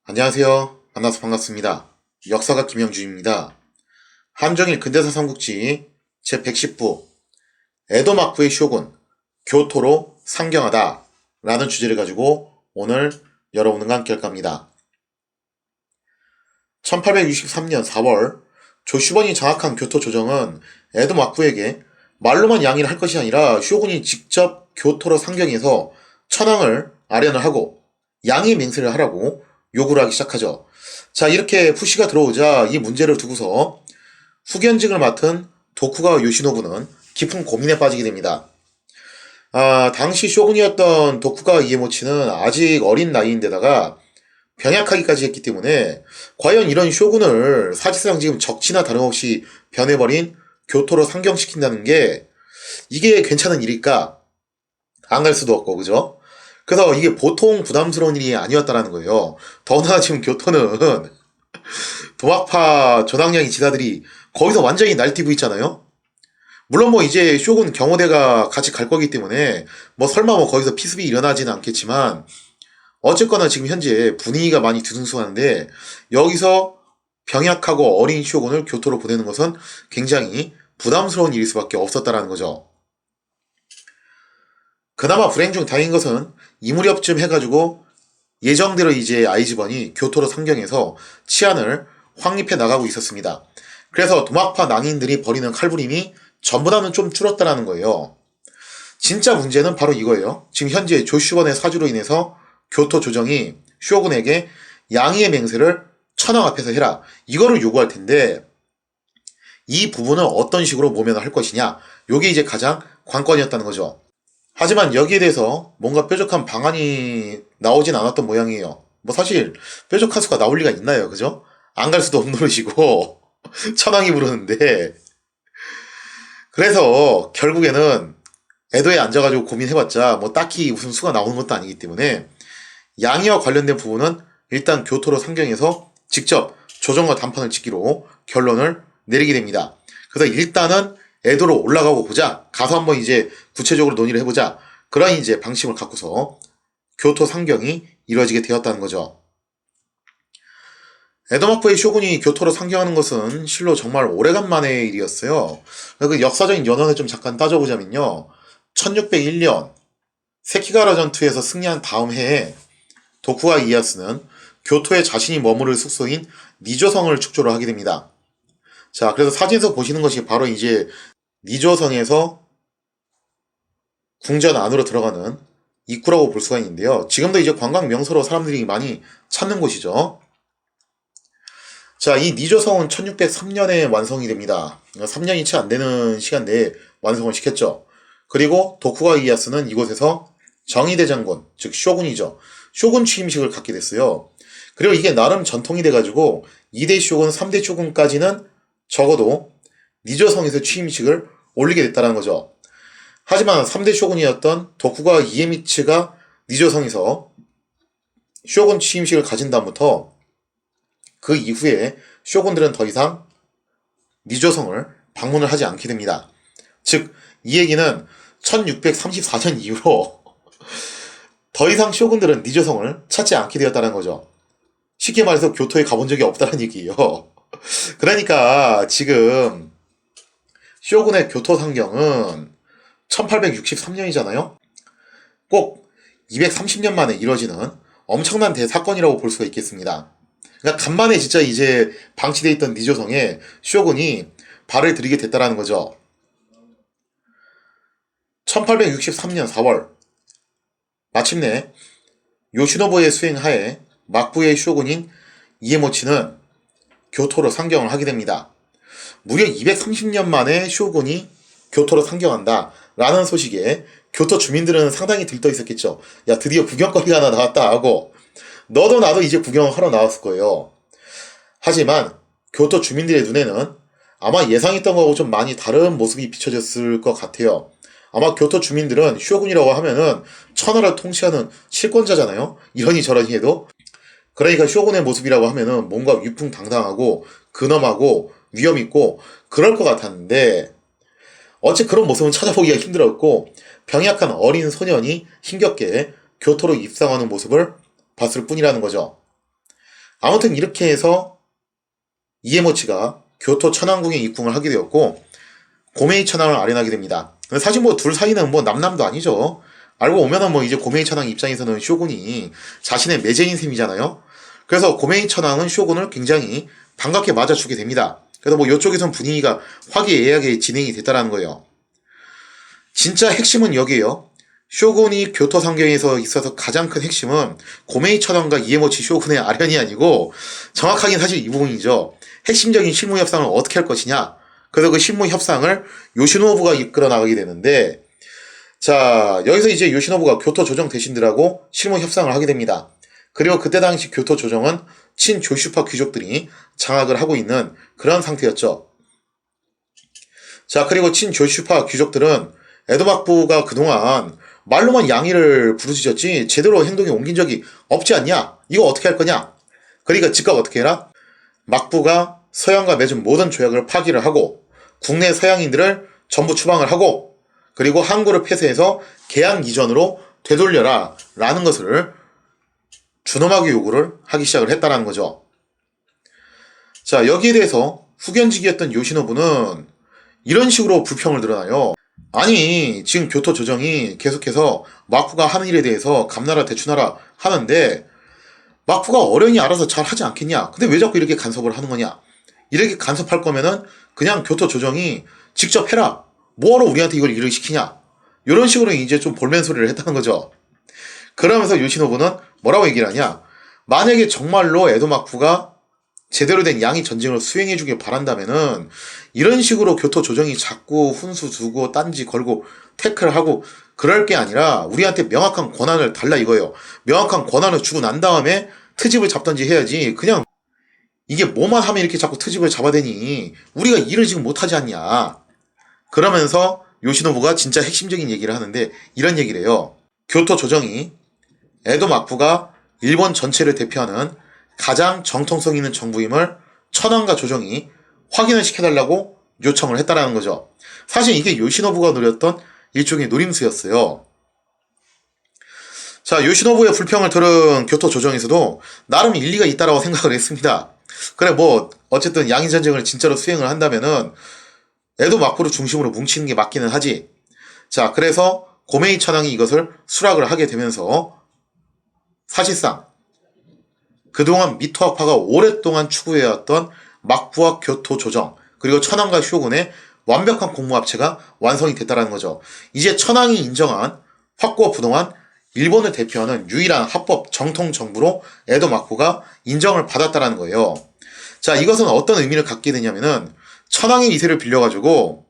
안녕하세요. 만나서 반갑습니다. 역사가 김영준입니다. 한정일 근대사 삼국지 제110부 에도 막부의 쇼군 교토로 상경하다 라는 주제를 가지고 오늘 여러분과 함께 할 겁니다. 1863년 4월 조슈번이 장악한 교토 조정은 에도 막부에게 말로만 양해를 할 것이 아니라 쇼군이 직접 교토로 상경해서 천황을 아련을 하고 양해 맹세를 하라고 요구를 하기 시작하죠. 자, 이렇게 푸시가 들어오자 이 문제를 두고서 후견직을 맡은 도쿠가와 요시노부는 깊은 고민에 빠지게 됩니다. 당시 쇼군이었던 도쿠가와 이에모치는 아직 어린 나이인데다가 병약하기까지 했기 때문에 과연 이런 쇼군을 사실상 지금 적치나 다름없이 변해버린 교토로 상경시킨다는 게 이게 괜찮은 일일까? 안 갈 수도 없고, 그죠? 그래서 이게 보통 부담스러운 일이 아니었다라는 거예요. 더구나 지금 교토는 도막파 전황량이 지사들이 거기서 완전히 날뛰고 있잖아요. 물론 뭐 이제 쇼군 경호대가 같이 갈 거기 때문에 뭐 설마 뭐 거기서 피습이 일어나지는 않겠지만 어쨌거나 지금 현재 분위기가 많이 뒤숭숭하는데 여기서 병약하고 어린 쇼군을 교토로 보내는 것은 굉장히 부담스러운 일일 수밖에 없었다라는 거죠. 그나마 불행 중 다행인 것은 이 무렵쯤 해가지고 예정대로 이제 아이즈번이 교토로 상경해서 치안을 확립해 나가고 있었습니다. 그래서 도막파 낭인들이 벌이는 칼부림이 전보다는 좀 줄었다라는 거예요. 진짜 문제는 바로 이거예요. 지금 현재 조슈번의 사주로 인해서 교토 조정이 쇼군에게 양해의 맹세를 천황 앞에서 해라. 이거를 요구할 텐데 이 부분을 어떤 식으로 모면을 할 것이냐. 요게 이제 가장 관건이었다는 거죠. 하지만 여기에 대해서 뭔가 뾰족한 방안이 나오진 않았던 모양이에요. 뭐 사실 뾰족한 수가 나올 리가 있나요, 그죠? 안 갈 수도 없는 노릇이고 천황이 부르는데 그래서 결국에는 에도에 앉아가지고 고민해봤자 뭐 딱히 무슨 수가 나오는 것도 아니기 때문에 양해와 관련된 부분은 일단 교토로 상경해서 직접 조정과 담판을 짓기로 결론을 내리게 됩니다. 그래서 일단은 에도로 올라가고 보자. 가서 한번 이제 구체적으로 논의를 해보자. 그런 이제 방침을 갖고서 교토 상경이 이루어지게 되었다는 거죠. 에도 막부의 쇼군이 교토로 상경하는 것은 실로 정말 오래간만의 일이었어요. 그 역사적인 연원을 좀 잠깐 따져보자면요. 1601년 세키가라 전투에서 승리한 다음 해에 도쿠가 이에야스는 교토에 자신이 머무를 숙소인 니조성을 축조를 하게 됩니다. 자, 그래서 사진에서 보시는 것이 바로 이제 니조성에서 궁전 안으로 들어가는 입구라고 볼 수가 있는데요. 지금도 이제 관광 명소로 사람들이 많이 찾는 곳이죠. 자, 이 니조성은 1603년에 완성이 됩니다. 3년이 채 안 되는 시간 내에 완성을 시켰죠. 그리고 도쿠가 이에야스는 이곳에서 정의대 장군, 즉 쇼군이죠. 쇼군 취임식을 갖게 됐어요. 그리고 이게 나름 전통이 돼가지고 2대 쇼군, 3대 쇼군까지는 적어도 니조성에서 취임식을 올리게 됐다는 거죠. 하지만 3대 쇼군이었던 도쿠가 이에미츠가 니조성에서 쇼군 취임식을 가진 다음부터 그 이후에 쇼군들은 더 이상 니조성을 방문을 하지 않게 됩니다. 즉, 이 얘기는 1634년 이후로 더 이상 쇼군들은 니조성을 찾지 않게 되었다는 거죠. 쉽게 말해서 교토에 가본 적이 없다는 얘기예요. 그러니까 지금 쇼군의 교토 상경은 1863년이잖아요. 꼭 230년 만에 이뤄지는 엄청난 대사건이라고 볼 수가 있겠습니다. 그러니까 간만에 진짜 이제 방치되어 있던 니조성에 쇼군이 발을 들이게 됐다라는 거죠. 1863년 4월 마침내 요시노부의 수행하에 막부의 쇼군인 이에모치는 교토로 상경을 하게 됩니다. 무려 230년 만에 쇼군이 교토로 상경한다 라는 소식에 교토 주민들은 상당히 들떠 있었겠죠. 야, 드디어 구경거리가 하나 나왔다 하고 너도 나도 이제 구경을 하러 나왔을 거예요. 하지만 교토 주민들의 눈에는 아마 예상했던 거하고 좀 많이 다른 모습이 비춰졌을 것 같아요. 아마 교토 주민들은 쇼군이라고 하면은 천하를 통치하는 실권자잖아요. 이러니 저러니 해도. 그러니까 쇼군의 모습이라고 하면은 뭔가 위풍당당하고 근엄하고 위험있고 그럴 것 같았는데 어째 그런 모습은 찾아보기가 힘들었고 병약한 어린 소년이 힘겹게 교토로 입성하는 모습을 봤을 뿐이라는 거죠. 아무튼 이렇게 해서 이에모치가 교토 천왕궁에 입궁을 하게 되었고 고메이 천왕을 아련하게 됩니다. 사실 뭐 둘 사이는 뭐 남남도 아니죠. 알고 보면은 뭐 이제 고메이 천왕 입장에서는 쇼군이 자신의 매제인 셈이잖아요. 그래서 고메이 천왕은 쇼군을 굉장히 반갑게 맞아주게 됩니다. 그래서 뭐 이쪽에선 분위기가 화기애애하게 진행이 됐다라는 거예요. 진짜 핵심은 여기에요. 쇼군이 교토 상경에서 있어서 가장 큰 핵심은 고메이 천왕과 이에모치 쇼군의 아련이 아니고 정확하긴 사실 이 부분이죠. 핵심적인 실무 협상을 어떻게 할 것이냐. 그래서 그 실무 협상을 요시노부가 이끌어 나가게 되는데, 자, 여기서 이제 요시노부가 교토 조정 대신들하고 실무 협상을 하게 됩니다. 그리고 그때 당시 교토 조정은 친조슈파 귀족들이 장악을 하고 있는 그런 상태였죠. 자, 그리고 친조슈파 귀족들은 에도 막부가 그동안 말로만 양의를 부르짖었지 제대로 행동에 옮긴 적이 없지 않냐? 이거 어떻게 할 거냐? 그러니까 즉각 어떻게 해라? 막부가 서양과 맺은 모든 조약을 파기를 하고 국내 서양인들을 전부 추방을 하고 그리고 항구를 폐쇄해서 계양 이전으로 되돌려라 라는 것을 준엄하게 요구를 하기 시작을 했다는 거죠. 자, 여기에 대해서 후견직이었던 요시노부는 이런 식으로 불평을 드러나요. 아니, 지금 교토 조정이 계속해서 막부가 하는 일에 대해서 감나라 대추나라 하는데 막부가 어련히 알아서 잘 하지 않겠냐? 근데 왜 자꾸 이렇게 간섭을 하는 거냐? 이렇게 간섭할 거면은 그냥 교토 조정이 직접 해라. 뭐하러 우리한테 이걸 일을 시키냐? 이런 식으로 이제 좀 볼멘 소리를 했다는 거죠. 그러면서 요시노부는 뭐라고 얘기를 하냐? 만약에 정말로 에도 막부가 제대로 된 양의 전쟁을 수행해주길 바란다면은 이런 식으로 교토 조정이 자꾸 훈수 두고 딴지 걸고 태클하고 그럴 게 아니라 우리한테 명확한 권한을 달라 이거예요. 명확한 권한을 주고 난 다음에 트집을 잡던지 해야지. 그냥 이게 뭐만 하면 이렇게 자꾸 트집을 잡아대니 우리가 일을 지금 못하지 않냐. 그러면서 요시노부가 진짜 핵심적인 얘기를 하는데 이런 얘기를 해요. 교토 조정이 에도 막부가 일본 전체를 대표하는 가장 정통성 있는 정부임을 천황과 조정이 확인을 시켜달라고 요청을 했다라는 거죠. 사실 이게 요시노부가 노렸던 일종의 노림수였어요. 자, 요시노부의 불평을 들은 교토 조정에서도 나름 일리가 있다라고 생각을 했습니다. 그래 뭐 어쨌든 양의 전쟁을 진짜로 수행을 한다면은 에도 막부를 중심으로 뭉치는 게 맞기는 하지. 자, 그래서 고메이 천황이 이것을 수락을 하게 되면서 사실상 그동안 미토학파가 오랫동안 추구해왔던 막부와 교토 조정 그리고 천황과 쇼군의 완벽한 공무합체가 완성이 됐다는 거죠. 이제 천황이 인정한 확고와 부동한 일본을 대표하는 유일한 합법 정통 정부로 에도 막부가 인정을 받았다는 거예요. 자, 이것은 어떤 의미를 갖게 되냐면은 천황의 위세를 빌려가지고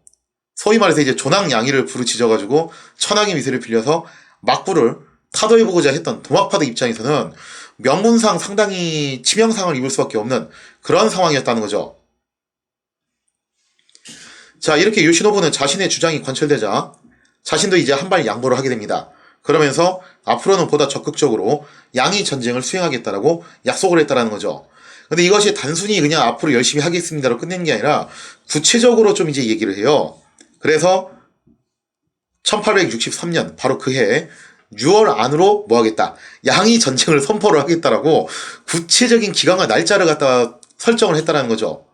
소위 말해서 이제 조낭 양의를 부르짖어가지고 천황의 위세를 빌려서 막부를 타도해보고자 했던 도막파들 입장에서는 명분상 상당히 치명상을 입을 수밖에 없는 그런 상황이었다는 거죠. 자, 이렇게 요시노부는 자신의 주장이 관철되자 자신도 이제 한 발 양보를 하게 됩니다. 그러면서 앞으로는 보다 적극적으로 양의 전쟁을 수행하겠다라고 약속을 했다라는 거죠. 근데 이것이 단순히 그냥 앞으로 열심히 하겠습니다로 끝낸 게 아니라 구체적으로 좀 이제 얘기를 해요. 그래서 1863년 바로 그해 6월 안으로 뭐 하겠다. 양의 전쟁을 선포를 하겠다라고 구체적인 기간과 날짜를 갖다 설정을 했다라는 거죠.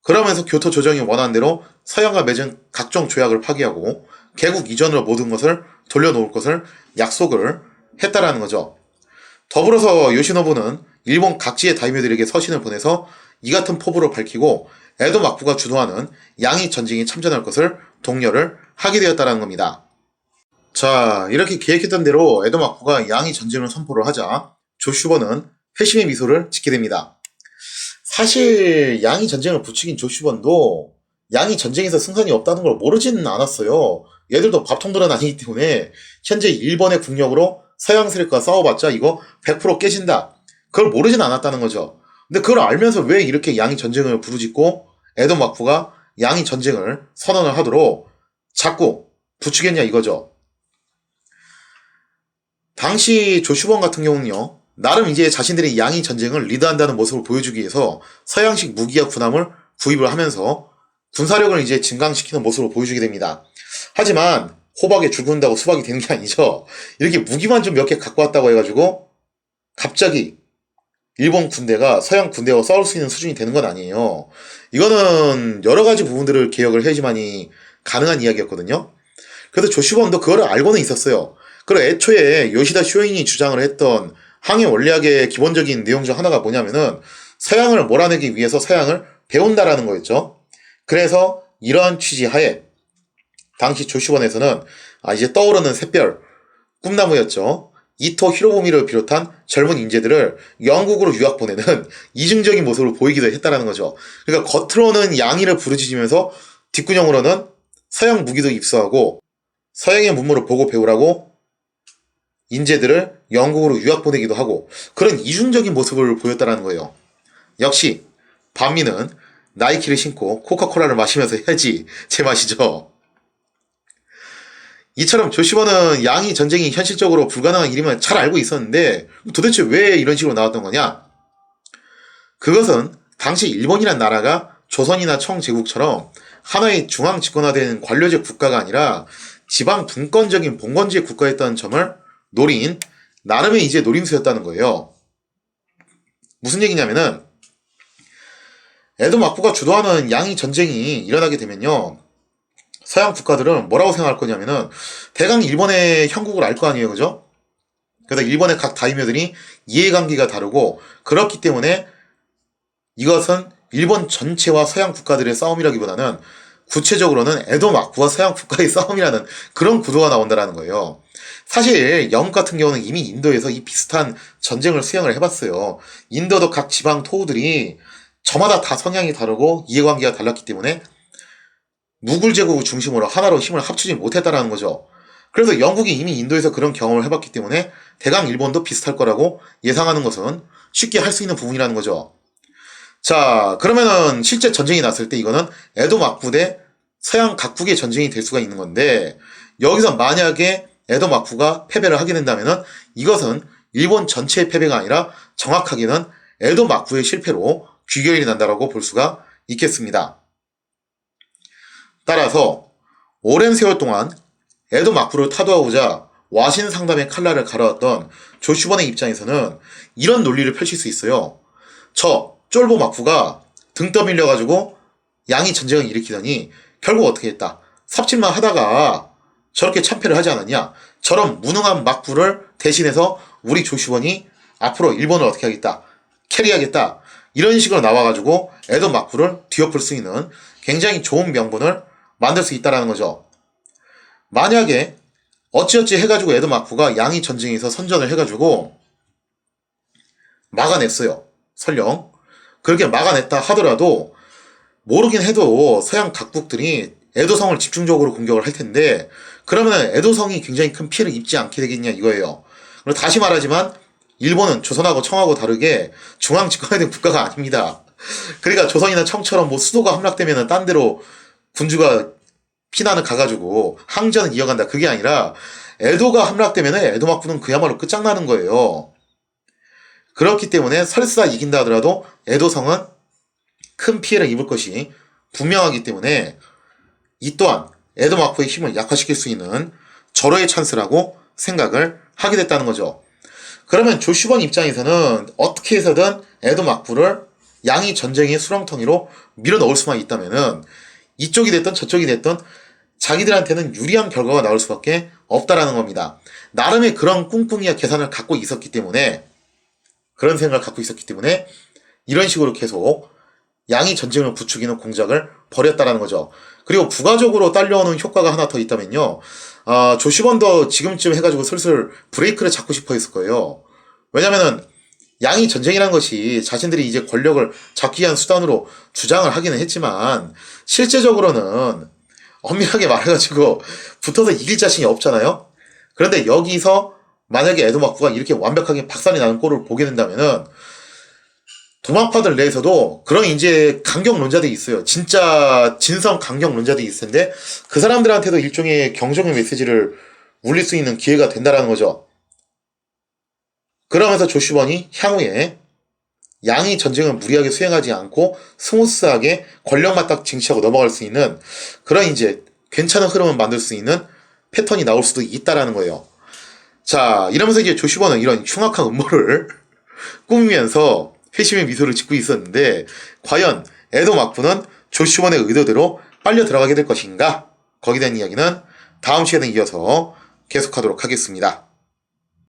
그러면서 교토 조정이 원한 대로 서양과 맺은 각종 조약을 파기하고 개국 이전으로 모든 것을 돌려놓을 것을 약속을 했다라는 거죠. 더불어서 요시노부는 일본 각지의 다이묘들에게 서신을 보내서 이 같은 포부를 밝히고 에도 막부가 주도하는 양의 전쟁에 참전할 것을 독려를 하게 되었다는 겁니다. 자, 이렇게 계획했던 대로 에도 막부가 양의 전쟁을 선포를 하자 조슈번은 회심의 미소를 짓게 됩니다. 사실 양의 전쟁을 부추긴 조슈번도 양이 전쟁에서 승산이 없다는 걸 모르지는 않았어요. 얘들도 밥통들은 아니기 때문에 현재 일본의 국력으로 서양 세력과 싸워봤자 이거 100% 깨진다. 그걸 모르진 않았다는 거죠. 근데 그걸 알면서 왜 이렇게 양의 전쟁을 부르짖고 에도 막부가 양의 전쟁을 선언을 하도록 자꾸 부추겼냐 이거죠. 당시 조슈번 같은 경우는요, 나름 이제 자신들이 양의 전쟁을 리드한다는 모습을 보여주기 위해서 서양식 무기와 군함을 구입을 하면서 군사력을 이제 증강시키는 모습을 보여주게 됩니다. 하지만 호박에 줄 긋는다고 수박이 되는 게 아니죠. 이렇게 무기만 좀 몇 개 갖고 왔다고 해가지고 갑자기 일본 군대가 서양 군대와 싸울 수 있는 수준이 되는 건 아니에요. 이거는 여러 가지 부분들을 개혁을 해야지만이 가능한 이야기였거든요. 그래서 조슈번도 그거를 알고는 있었어요. 그리고 애초에 요시다 쇼인이 주장을 했던 항해 원리학의 기본적인 내용 중 하나가 뭐냐면은 서양을 몰아내기 위해서 서양을 배운다라는 거였죠. 그래서 이러한 취지 하에 당시 조슈번에서는 이제 떠오르는 샛별, 꿈나무였죠. 이토 히로부미를 비롯한 젊은 인재들을 영국으로 유학 보내는 이중적인 모습을 보이기도 했다라는 거죠. 그러니까 겉으로는 양의를 부르짖으면서 뒷구녕으로는 서양 무기도 입수하고 서양의 문물을 보고 배우라고 인재들을 영국으로 유학 보내기도 하고 그런 이중적인 모습을 보였다라는 거예요. 역시 반미는 나이키를 신고 코카콜라를 마시면서 해야지 제맛이죠. 이처럼 조슈번은 양이 전쟁이 현실적으로 불가능한 일임을 잘 알고 있었는데 도대체 왜 이런 식으로 나왔던 거냐? 그것은 당시 일본이란 나라가 조선이나 청제국처럼 하나의 중앙 집권화된 관료제 국가가 아니라 지방 분권적인 봉건제 국가였다는 점을 노린 나름의 이제 노림수였다는 거예요. 무슨 얘기냐면은 에도 막부가 주도하는 양이 전쟁이 일어나게 되면요. 서양 국가들은 뭐라고 생각할 거냐면은 대강 일본의 형국을 알 거 아니에요. 그죠? 그래서 일본의 각 다이묘들이 이해관계가 다르고 그렇기 때문에 이것은 일본 전체와 서양 국가들의 싸움이라기보다는 구체적으로는 에도 막부와 서양 국가의 싸움이라는 그런 구도가 나온다라는 거예요. 사실 영국 같은 경우는 이미 인도에서 이 비슷한 전쟁을 수행을 해봤어요. 인도도 각 지방 토우들이 저마다 다 성향이 다르고 이해관계가 달랐기 때문에 무굴 제국을 중심으로 하나로 힘을 합치지 못했다라는 거죠. 그래서 영국이 이미 인도에서 그런 경험을 해봤기 때문에 대강 일본도 비슷할 거라고 예상하는 것은 쉽게 할 수 있는 부분이라는 거죠. 자, 그러면은 실제 전쟁이 났을 때 이거는 에도 막부 대 서양 각국의 전쟁이 될 수가 있는 건데 여기서 만약에 에도 막부가 패배를 하게 된다면은 이것은 일본 전체의 패배가 아니라 정확하게는 에도 막부의 실패로 귀결이 난다라고 볼 수가 있겠습니다. 따라서 오랜 세월 동안 에도 막부를 타도하고자 와신 상담의 칼날을 갈아왔던 조슈번의 입장에서는 이런 논리를 펼칠 수 있어요. 저 쫄보 막부가 등 떠밀려가지고 양이 전쟁을 일으키더니 결국 어떻게 했다. 삽질만 하다가 저렇게 참패를 하지 않았냐. 저런 무능한 막부를 대신해서 우리 조슈번이 앞으로 일본을 어떻게 하겠다. 캐리하겠다. 이런 식으로 나와가지고 에도 막부를 뒤엎을 수 있는 굉장히 좋은 명분을 만들 수 있다는 거죠. 만약에 어찌어찌 해가지고 에도 막부가 양이 전쟁에서 선전을 해가지고 막아냈어요. 설령. 그렇게 막아냈다 하더라도 모르긴 해도 서양 각국들이 에도성을 집중적으로 공격을 할 텐데 그러면 에도성이 굉장히 큰 피해를 입지 않게 되겠냐 이거예요. 그리고 다시 말하지만 일본은 조선하고 청하고 다르게 중앙 집권화된 국가가 아닙니다. 그러니까 조선이나 청처럼 뭐 수도가 함락되면 딴 데로 군주가 피난을 가가지고 항전을 이어간다. 그게 아니라 에도가 함락되면 에도 막부는 그야말로 끝장나는 거예요. 그렇기 때문에 설사 이긴다 하더라도 에도성은 큰 피해를 입을 것이 분명하기 때문에 이 또한 에도 막부의 힘을 약화시킬 수 있는 절호의 찬스라고 생각을 하게 됐다는 거죠. 그러면 조슈번 입장에서는 어떻게 해서든 에도 막부를 양이 전쟁의 수렁텅이로 밀어넣을 수만 있다면은 이쪽이 됐든 저쪽이 됐든 자기들한테는 유리한 결과가 나올 수밖에 없다라는 겁니다. 나름의 그런 꿍꿍이와 계산을 갖고 있었기 때문에 그런 생각을 갖고 있었기 때문에 이런 식으로 계속 양이 전쟁을 부추기는 공작을 벌였다라는 거죠. 그리고 부가적으로 딸려오는 효과가 하나 더 있다면요. 조슈번도 지금쯤 해가지고 슬슬 브레이크를 잡고 싶어 했을 거예요. 왜냐면은 양이 전쟁이라는 것이 자신들이 이제 권력을 잡기 위한 수단으로 주장을 하기는 했지만 실제적으로는 엄밀하게 말해가지고 붙어서 이길 자신이 없잖아요. 그런데 여기서 만약에 에도 막부가 이렇게 완벽하게 박살이 나는 꼴을 보게 된다면은 도망파들 내에서도 그런 이제 강경론자들이 있어요. 진짜 진성 강경론자들이 있을 텐데 그 사람들한테도 일종의 경종의 메시지를 울릴 수 있는 기회가 된다라는 거죠. 그러면서 조슈번이 향후에 양이 전쟁을 무리하게 수행하지 않고 스무스하게 권력만 딱 쟁취하고 넘어갈 수 있는 그런 이제 괜찮은 흐름을 만들 수 있는 패턴이 나올 수도 있다라는 거예요. 자, 이러면서 이제 조슈번은 이런 흉악한 음모를 꾸미면서 회심의 미소를 짓고 있었는데 과연 에도 막부는 조슈원의 의도대로 빨려 들어가게 될 것인가? 거기에 대한 이야기는 다음 시간에 이어서 계속하도록 하겠습니다.